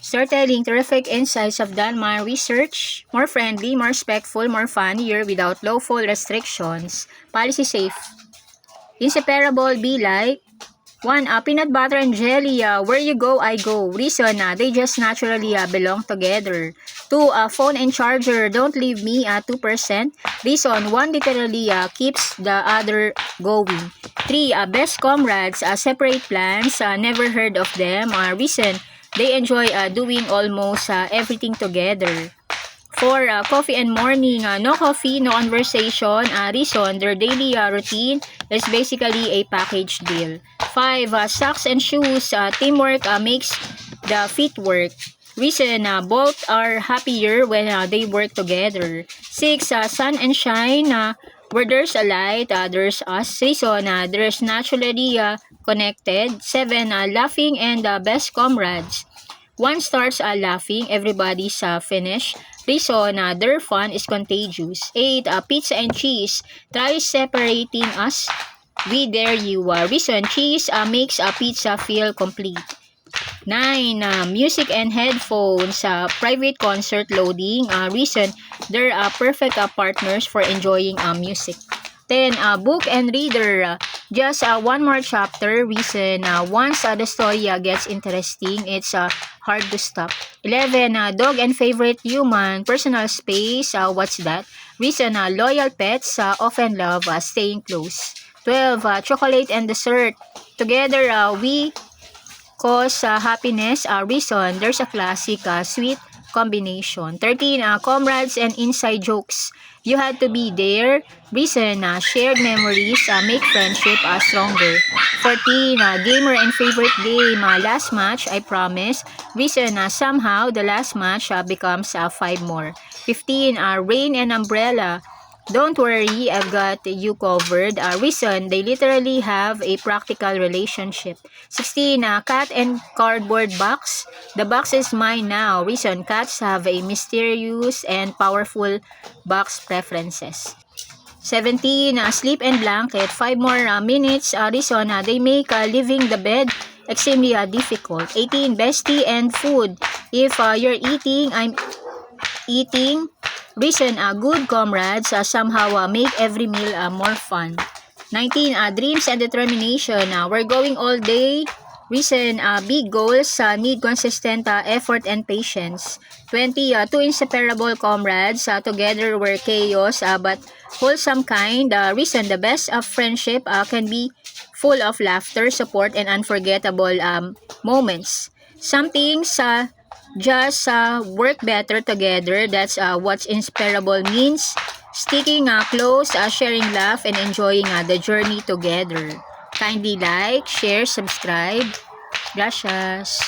Storytelling, terrific insights of done my research, more friendly, more respectful, more funnier, without lawful restrictions, policy safe, inseparable, be like, 1. Peanut butter and jelly, where you go, I go. Reason, they just naturally belong together. 2. Phone and charger, don't leave me, 2%. Reason, one literally keeps the other going. 3. Best comrades, separate plans, never heard of them. Reason, they enjoy doing almost everything together. 4. Coffee and morning, no coffee, no conversation. Reason, their daily routine is basically a package deal. 5. Socks and shoes, teamwork makes the feet work. Reason, both are happier when they work together. 6. Sun and shine, where there's a light, there's us. Reason, there's naturally connected. 7. Laughing and best comrades. One starts laughing, everybody's finished. Reason, their fun is contagious. 8. Pizza and cheese. Try separating us. We dare you. Reason, cheese makes a pizza feel complete. 9. Music and headphones. Private concert loading. Reason, they're perfect partners for enjoying music. 10. Book and reader. Just one more chapter. Reason, once the story gets interesting, it's hard to stop. 11. Dog and favorite human. Personal space. What's that? Reason, loyal pets often love staying close. 12. Chocolate and dessert. Together, we cause happiness. Reason, there's a classic sweet combination. 13. Comrades and inside jokes. You had to be there. Reason, shared memories make friendship stronger. 14. Gamer and favorite game. Last match, I promise. Reason, somehow the last match becomes 5 more. 15. Rain and umbrella. Don't worry, I've got you covered. Reason, they literally have a practical relationship. 16. Cat and cardboard box. The box is mine now. Reason, cats have a mysterious and powerful box preferences. 17. Sleep and blanket. 5 more minutes. Reason, they make leaving the bed extremely difficult. 18. Bestie and food. If you're eating, I'm eating. Reason, good comrades somehow make every meal more fun. 19. Dreams and determination. We're going all day. Reason, big goals need consistent effort and patience. 20. Two inseparable comrades. Together we're chaos but wholesome kind. Reason, the best of friendship can be full of laughter, support, and unforgettable moments. Some things just work better together. That's what inseparable means. Sticking close, sharing laugh, and enjoying the journey together. Kindly like, share, subscribe. Gracias.